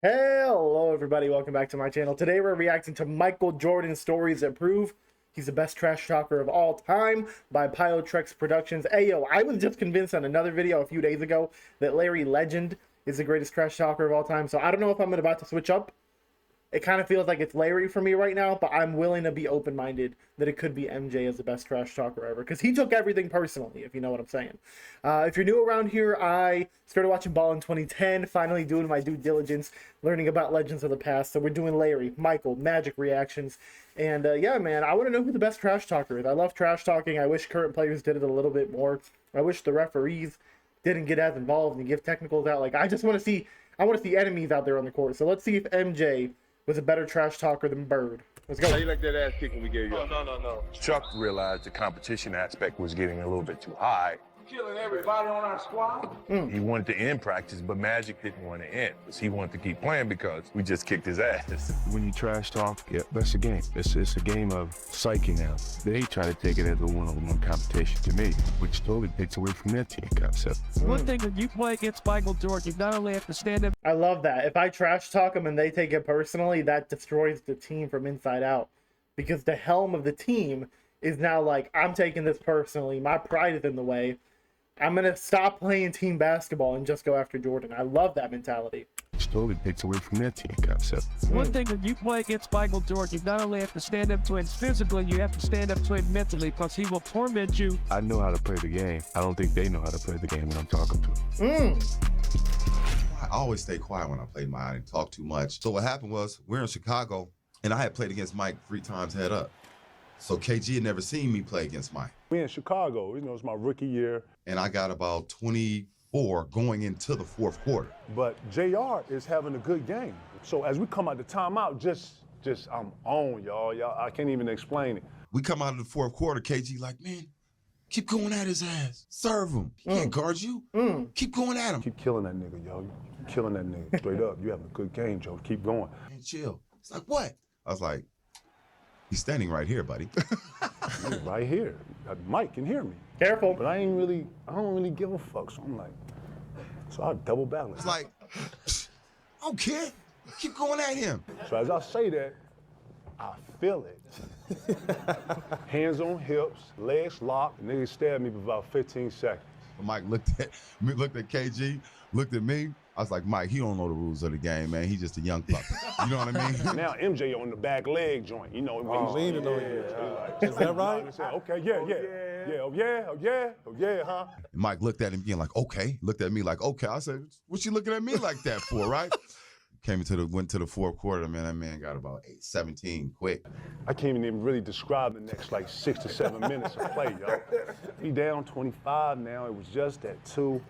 Hello everybody, welcome back to my channel. Today we're reacting to Michael Jordan's stories that prove he's the best trash talker of all time by Pilotrex Productions. Ayo, I was just convinced on another video a few days ago that Larry Legend is the greatest trash talker of all time, so I don't know if I'm about to switch up. It kind of feels like it's Larry for me right now, but I'm willing to be open-minded that it could be MJ as the best trash talker ever, because he took everything personally, if you know what I'm saying. If you're new around here, I started watching ball in 2010, finally doing my due diligence, learning about legends of the past. So we're doing Larry, Michael, Magic reactions, and yeah, man, I want to know who the best trash talker is. I love trash talking. I wish current players did it a little bit more. I wish the referees didn't get as involved and give technicals out. Like, I want to see enemies out there on the court. So let's see if MJ was a better trash talker than Bird. Let's go. How you like that ass kicking we gave you? Oh, no. Chuck realized the competition aspect was getting a little bit too high. Killing everybody on our squad. He wanted to end practice, but Magic didn't want to end. He wanted to keep playing because we just kicked his ass. When you trash talk, yeah, that's a game. It's a game of psyche now. They try to take it as a one-on-one competition to me, which totally takes away from their team concept. One thing, when you play against Michael Jordan, you not only have to stand up. I love that. If I trash talk them and they take it personally, that destroys the team from inside out. Because the helm of the team is now like, I'm taking this personally. My pride is in the way. I'm going to stop playing team basketball and just go after Jordan. I love that mentality. Which totally takes away from their team concept. One thing, when you play against Michael Jordan, you not only have to stand up to him physically, you have to stand up to him mentally, because he will torment you. I know how to play the game. I don't think they know how to play the game when I'm talking to them. I always stay quiet when I play mine. I didn't talk too much. So what happened was, we're in Chicago, and I had played against Mike 3 times head up. So KG had never seen me play against Mike. We in Chicago, it's my rookie year. And I got about 24 going into the fourth quarter. But JR is having a good game. So as we come out the timeout, just I'm on, y'all. I can't even explain it. We come out of the fourth quarter, KG like, man, keep going at his ass. Serve him. He can't guard you. Keep going at him. Keep killing that nigga, yo. Keep killing that nigga. Straight up. You having a good game, Joe. Keep going. Man, chill. It's like, what? I was like, he's standing right here, buddy. He's right here. Mike can hear me. Careful. But I don't really give a fuck. So I'm like, so I double balance. It's like, I don't care. Keep going at him. So as I say that, I feel it. Hands on hips, legs locked. The nigga stared at me for about 15 seconds. Mike looked at KG, looked at me. I was like, Mike, he don't know the rules of the game, man. He's just a young puppy. You know what I mean? Now MJ on the back leg joint, when he's leaning on you. Is that right? Okay, yeah, huh? And Mike looked at him again like, okay. Looked at me like, okay. I said, what you looking at me like that for, right? Went to the fourth quarter, man. That man got about 17 quick. I can't even really describe the next like 6 to 7 minutes of play, yo. We down 25 now. It was just at 2.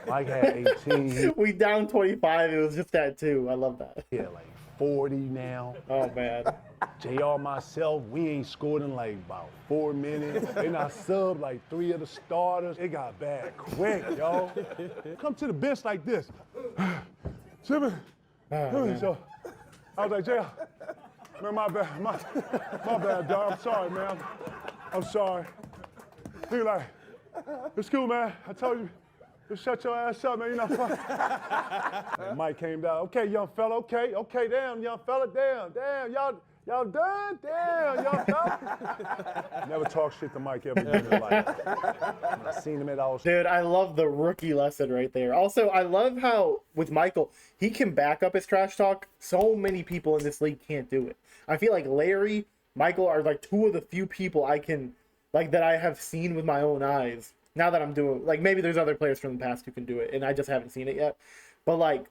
Mike had 18. We down 25. It was just that too. I love that. Yeah, like 40 now. Oh, man. JR, myself, we ain't scored in like about 4 minutes. Then I subbed like 3 of the starters. It got bad quick, yo. Come to the bench like this. Jimmy. So I was like, JR, man, my bad, dog. I'm sorry, man. I'm sorry. He like, it's cool, man. I told you, just shut your ass up, man. You're not fun. And Mike came down. Okay, young fella. Okay, damn, young fella. Damn, y'all done? Damn, young fella. Never talk shit to Mike ever again in life. I seen him at all. Dude, I love the rookie lesson right there. Also, I love how, with Michael, he can back up his trash talk. So many people in this league can't do it. I feel like Larry, Michael are like 2 of the few people I can, like, that I have seen with my own eyes. Now that I'm doing, like, maybe there's other players from the past who can do it, and I just haven't seen it yet. But, like,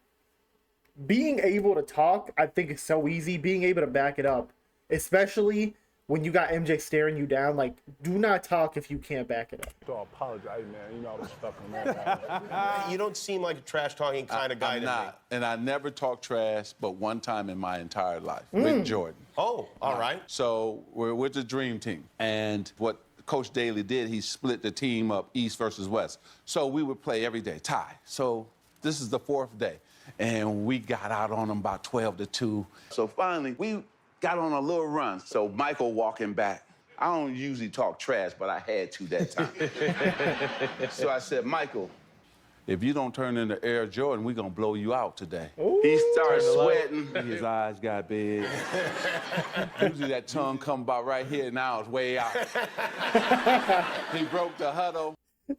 being able to talk, I think is so easy. Being able to back it up, especially when you got MJ staring you down, like, do not talk if you can't back it up. So I apologize, man. I was stuck on that. You don't seem like a trash-talking kind of guy I'm to not. me. And I never talked trash but one time in my entire life with Jordan. Oh, all right. So we're with the Dream Team. And what Coach Daly did, he split the team up East versus West. So we would play every day, tie. So this is the 4th day. And we got out on them about 12-2. So finally, we got on a little run. So Michael walking back. I don't usually talk trash, but I had to that time. So I said, Michael, if you don't turn into Air Jordan, we're going to blow you out today. Ooh. He started sweating. His eyes got big. Usually that tongue come about right here. Now it's way out. He broke the huddle.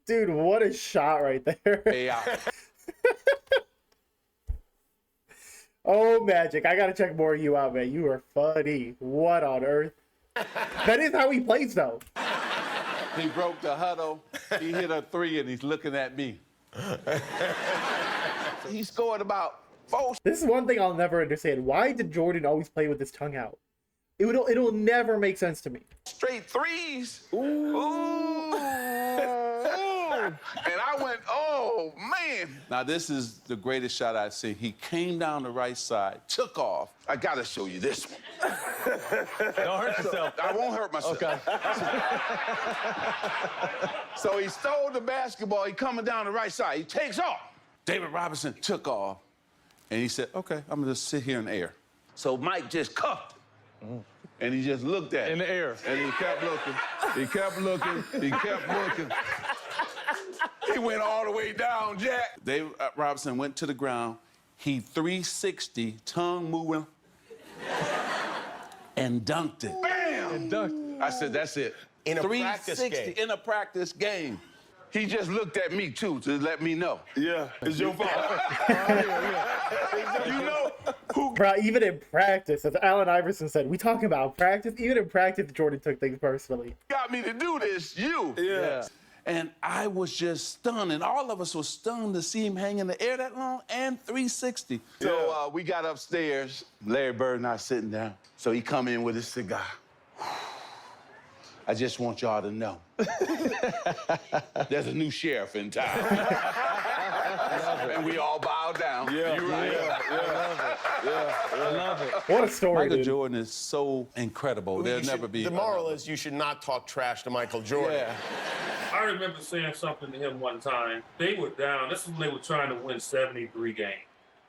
Dude, what a shot right there. Way out. Oh, Magic. I got to check more of you out, man. You are funny. What on earth? That is how he plays, though. He broke the huddle. He hit a 3, and he's looking at me. He scored about 4. This is one thing I'll never understand. Why did Jordan always play with his tongue out? It'll never make sense to me. Straight 3s. Ooh. And I went, oh, man. Now, this is the greatest shot I've seen. He came down the right side, took off. I got to show you this one. Don't hurt yourself. I won't hurt myself. Okay. So he stole the basketball. He coming down the right side. He takes off. David Robinson took off. And he said, okay, I'm going to just sit here in the air. So Mike just cuffed him. And he just looked at him. In the air. And he kept looking. He kept looking. He kept looking. He went all the way down, Jack. David Robinson went to the ground. He 360, tongue moving, and dunked it. Bam! And dunked. I said, that's it. In a practice game. In a practice game. He just looked at me, too, to let me know. Yeah, it's your fault. You know who... Bro, even in practice, as Allen Iverson said, we talking about practice. Even in practice, Jordan took things personally. got me to do this? You. Yeah. And I was just stunned, and all of us were stunned to see him hang in the air that long and 360. So we got upstairs. Larry Bird and I sitting down. So he come in with his cigar. I just want y'all to know. There's a new sheriff in town. And we all bow down. Yeah, You're right. I love it. What a story, Michael dude. Jordan is so incredible. There'll never be. The moral is you should not talk trash to Michael Jordan. Yeah. I remember saying something to him one time. They were down. This is when they were trying to win 73 games.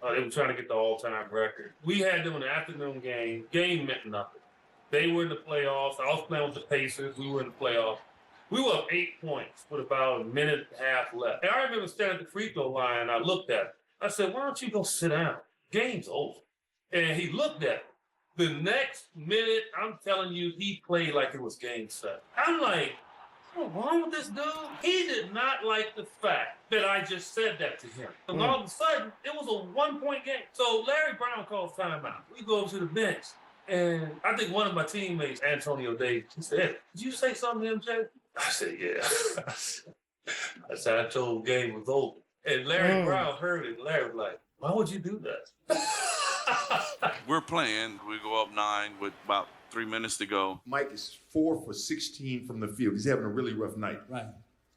They were trying to get the all-time record. We had them in the afternoon game. Game meant nothing. They were in the playoffs. I was playing with the Pacers. We were in the playoffs. We were up 8 points with about a minute and a half left. And I remember standing at the free throw line, and I looked at him. I said, why don't you go sit down? Game's over. And he looked at me. The next minute, I'm telling you, he played like it was game 7. I'm like, what's wrong with this dude? He did not like the fact that I just said that to him. And all of a sudden, it was a 1-point game. So Larry Brown calls timeout. We go over to the bench. And I think one of my teammates, Antonio Davis, he said, did you say something to him, Jay? I said, yeah. I said, I told the game was over. And Larry Brown heard it. Larry was like, why would you do that? We're playing. We go up 9 with about 3 minutes to go. Mike is 4 for 16 from the field. He's having a really rough night. Right.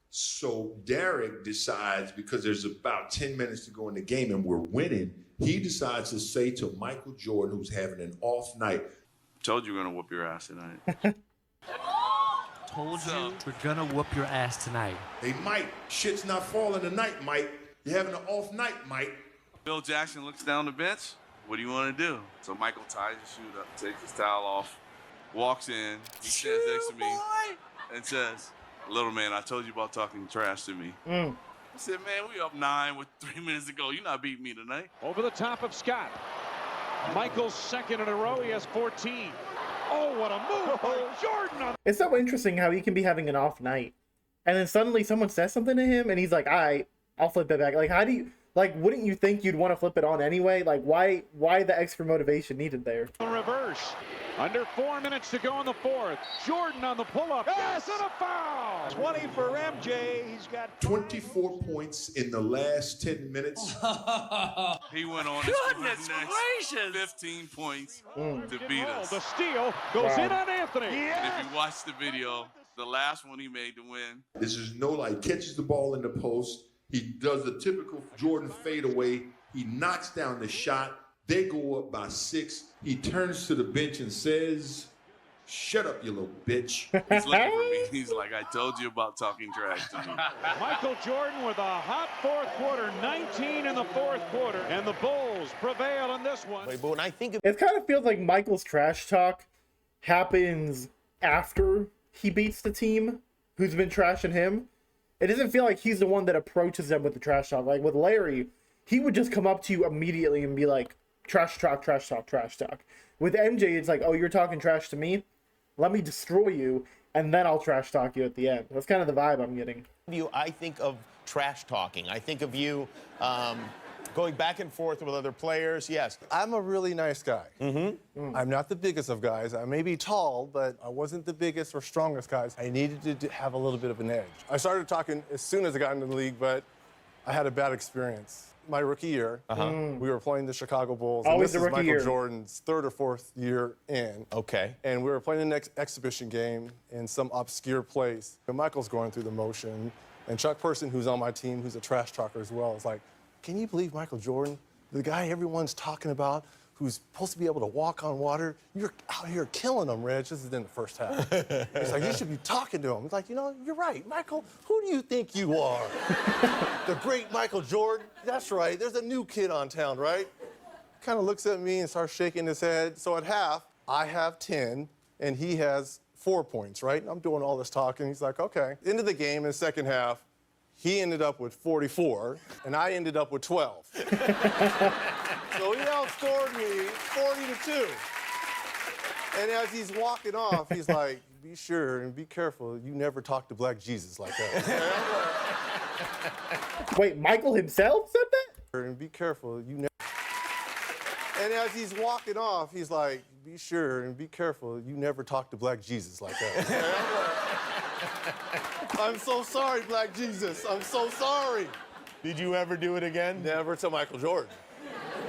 So Derek decides, because there's about 10 minutes to go in the game and we're winning, he decides to say to Michael Jordan, who's having an off night, Told you we're gonna whoop your ass tonight. Told you we're gonna whoop your ass tonight. hey, Mike, shit's not falling tonight, Mike. You're having an off night, Mike. Bill Jackson looks down the bench. What do you want to do? So Michael ties his shoe up, takes his towel off, walks in. He stands next to me and says, "Little man, I told you about talking trash to me." I said, "Man, we up 9 with 3 minutes to go. You're not beating me tonight." Over the top of Scott. Michael's second in a row. He has 14. Oh, what a move by Jordan. It's so interesting how he can be having an off night, and then suddenly someone says something to him, and he's like, "All right, I'll flip it back." Like, how do you, like, wouldn't you think you'd want to flip it on anyway? Like, why the extra motivation needed there? The reverse. Under 4 minutes to go in the fourth. Jordan on the pull-up. Yes, and a foul. 20 for MJ. He's got 24 points in the last 10 minutes. He went on to score the next 15 points to beat us. The steal goes in on Anthony. And if you watch the video, the last one he made to win. This is no, like, catches the ball in the post. He does the typical Jordan fadeaway. He knocks down the shot. They go up by 6. He turns to the bench and says, "Shut up, you little bitch." He's looking for me. He's like, "I told you about talking trash to me." Michael Jordan with a hot fourth quarter, 19 in the fourth quarter, and the Bulls prevail in this one. But when I think of It kind of feels like Michael's trash talk happens after he beats the team who's been trashing him. It doesn't feel like he's the one that approaches them with the trash talk. Like with Larry, he would just come up to you immediately and be like, trash talk, trash talk, trash talk. With MJ, it's like, oh, you're talking trash to me? Let me destroy you, and then I'll trash talk you at the end. That's kind of the vibe I'm getting. I think of trash talking. I think of you going back and forth with other players. Yes. I'm a really nice guy. I'm not the biggest of guys. I may be tall, but I wasn't the biggest or strongest guys. I needed to have a little bit of an edge. I started talking as soon as I got into the league, but I had a bad experience. My rookie year, we were playing the Chicago Bulls. Always and the this is rookie Michael year. Jordan's third or fourth year in. Okay. And we were playing the next exhibition game in some obscure place. And Michael's going through the motion. And Chuck Person, who's on my team, who's a trash talker as well, is like, can you believe Michael Jordan, the guy everyone's talking about, who's supposed to be able to walk on water, you're out here killing him, Reg. This is in the first half. He's like, you should be talking to him. He's like, you know, you're right. Michael, who do you think you are? The great Michael Jordan? That's right. There's a new kid on town, right? Kind of looks at me and starts shaking his head. So at half, I have 10, and he has 4 points, right? I'm doing all this talking. He's like, okay. End of the game in the second half, he ended up with 44, and I ended up with 12. So he outscored me 40-2. And as he's walking off, he's like, be sure and be careful. You never talk to Black Jesus like that. Wait, Michael himself said that? And be careful. You never. And as he's walking off, he's like, be sure and be careful. You never talk to Black Jesus like that. I'm so sorry, Black Jesus. I'm so sorry. Did you ever do it again? Never to Michael Jordan.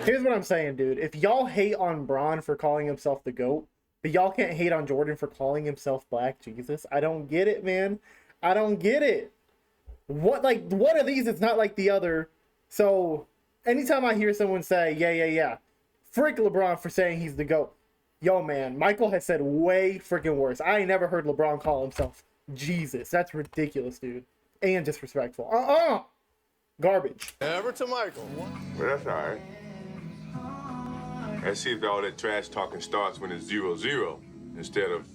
Here's what I'm saying, dude. If y'all hate on Bron for calling himself the GOAT, but y'all can't hate on Jordan for calling himself Black Jesus, I don't get it, man. I don't get it. What, like, one of these is not like the other. So anytime I hear someone say, yeah, frick LeBron for saying he's the GOAT. Yo, man, Michael has said way freaking worse. I ain't never heard LeBron call himself Jesus. That's ridiculous, dude. And disrespectful. Garbage. Never to Michael. Well, that's all right. Let's see if all that trash talking starts when it's 0-0 instead of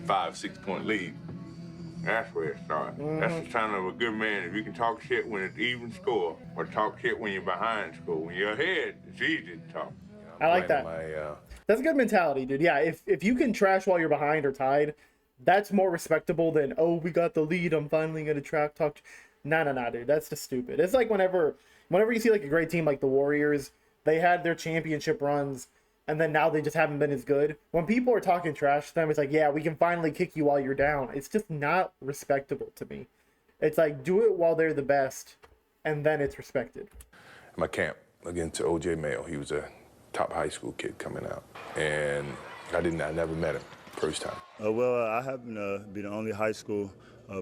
5-6 point lead. That's where it starts. That's the sign of a good man. If you can talk shit when it's even score, or talk shit when you're behind score. When you're ahead, it's easy to talk. I like that. That's a good mentality, dude. Yeah, if you can trash while you're behind or tied, that's more respectable than, oh, we got the lead, I'm finally gonna track talk. Nah, dude. That's just stupid. It's like whenever you see like a great team like the Warriors, they had their championship runs, and then now they just haven't been as good. When people are talking trash to them, it's like, yeah, we can finally kick you while you're down. It's just not respectable to me. It's like, do it while they're the best, and then it's respected. My camp against OJ Mayo, he was a top high school kid coming out, and I never met him first time. I happen to be the only high school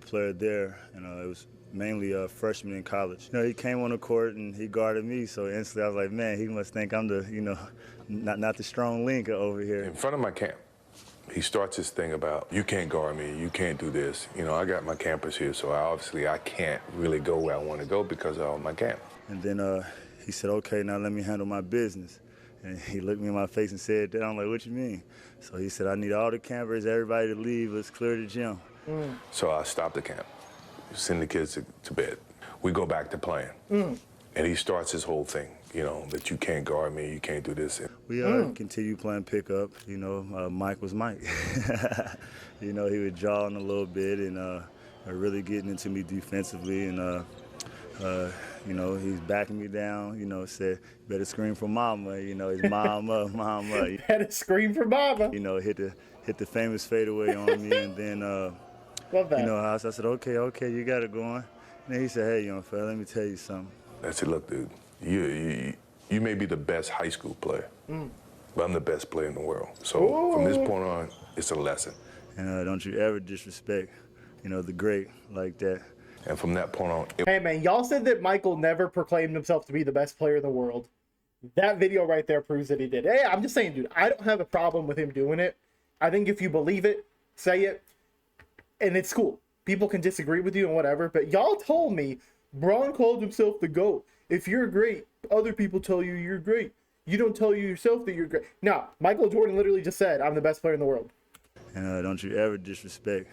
player there, and it was mainly a freshman in college. You know, he came on the court and he guarded me, so instantly I was like, man, he must think I'm the, you know, not the strong link over here. In front of my camp, he starts this thing about, you can't guard me, you can't do this. You know, I got my campus here, so I can't really go where I want to go because of my camp. And then he said, okay, now let me handle my business. And he looked me in my face and said that. I'm like, what you mean? So he said, I need all the campers, everybody to leave, let's clear the gym. So I stopped the camp, send the kids to bed. We go back to playing. And he starts his whole thing, you know, that you can't guard me, you can't do this. We continue playing pickup. You know, Mike was Mike. You know, he would jaw on a little bit and really getting into me defensively. And, you know, he's backing me down, you know, said, better scream for mama. You know, his mama, mama. You had to scream for mama. You know, hit the famous fadeaway on me. And then, love that. You know, I said, okay, you got it going. And then he said, hey, young fella, let me tell you something. I said, look, dude, you may be the best high school player, but I'm the best player in the world. So from this point on, it's a lesson. And don't you ever disrespect, you know, the great like that. And from that point on... Hey, man, y'all said that Michael never proclaimed himself to be the best player in the world. That video right there proves that he did. Hey, I'm just saying, dude, I don't have a problem with him doing it. I think if you believe it, say it, and it's cool. People can disagree with you and whatever, but y'all told me Bron called himself the GOAT. If you're great, other people tell you you're great. You don't tell you yourself that you're great. Now, Michael Jordan literally just said, I'm the best player in the world. And don't you ever disrespect,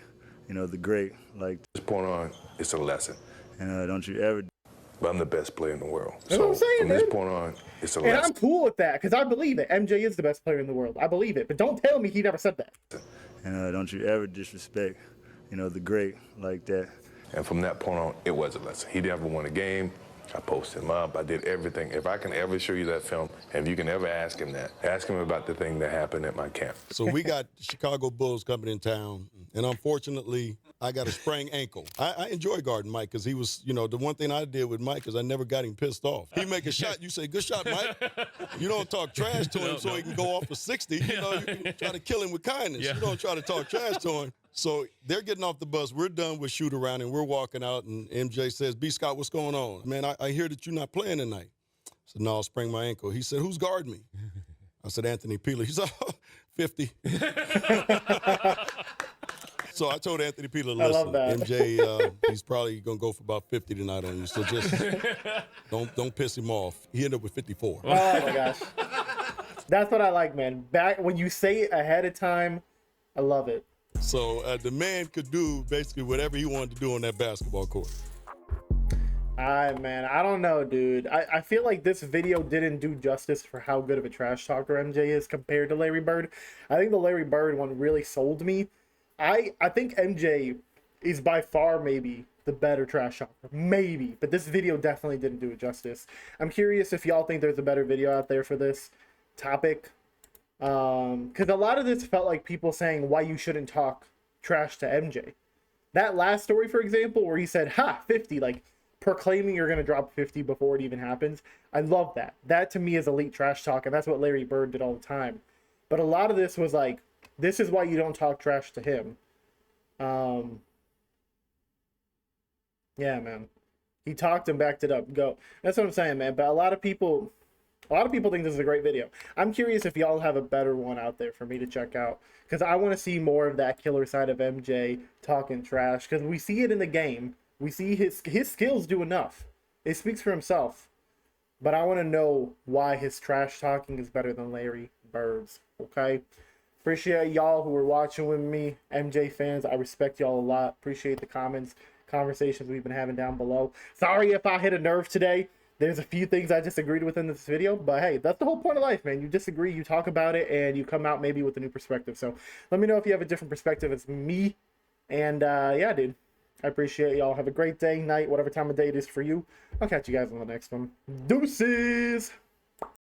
you know, the great. Like This point on, it's a lesson. and don't you ever. But I'm the best player in the world. That's what I'm saying, from this dude. point on, it's a And lesson. I'm cool with that because I believe it. MJ is the best player in the world. I believe it. But don't tell me he never said that. And don't you ever disrespect, you know, the great like that. And from that point on, it was a lesson. He never won a game. I posted him up. I did everything. If I can ever show you that film, and if you can ever ask him that, ask him about the thing that happened at my camp. So we got Chicago Bulls coming in town, and unfortunately, I got a sprained ankle. I enjoy guarding Mike because he was, you know, the one thing I did with Mike is I never got him pissed off. He make a shot, you say, good shot, Mike. You don't talk trash to him so he can go off for 60. You know, you can try to kill him with kindness. You don't try to talk trash to him. So they're getting off the bus. We're done with shoot around, and we're walking out, and MJ says, B. Scott, what's going on? Man, I hear that you're not playing tonight. I said, no, I sprained my ankle. He said, who's guarding me? I said, Anthony Peeler. He said, oh, 50. So I told Anthony Peeler, listen, MJ, he's probably going to go for about 50 tonight on you. So just don't piss him off. He ended up with 54. Oh, my gosh. That's what I like, man. Back when you say it ahead of time, I love it. So the man could do basically whatever he wanted to do on that basketball court. Man, I don't know, dude. I feel like this video didn't do justice for how good of a trash talker MJ is compared to Larry Bird. I think the Larry Bird one really sold me. I think MJ is by far maybe the better trash talker. Maybe. But this video definitely didn't do it justice. I'm curious if y'all think there's a better video out there for this topic. Because a lot of this felt like people saying why you shouldn't talk trash to MJ. That last story, for example, where he said, ha, 50, like proclaiming you're going to drop 50 before it even happens. I love that. That to me is elite trash talk, and that's what Larry Bird did all the time. But a lot of this was like, this is why you don't talk trash to him. Yeah, man. He talked and backed it up. Go. That's what I'm saying, man. But a lot of people think this is a great video. I'm curious if y'all have a better one out there for me to check out, because I want to see more of that killer side of MJ talking trash, because we see it in the game. We see his skills do enough. It speaks for himself. But I want to know why his trash talking is better than Larry Bird's, okay? Appreciate y'all who were watching with me, MJ fans. I respect y'all a lot. Appreciate the comments, conversations we've been having down below. Sorry if I hit a nerve today. There's a few things I disagreed with in this video, but hey, that's the whole point of life, man. You disagree, you talk about it, and you come out maybe with a new perspective. So let me know if you have a different perspective as me. And yeah, dude, I appreciate y'all. Have a great day, night, whatever time of day it is for you. I'll catch you guys on the next one. Deuces!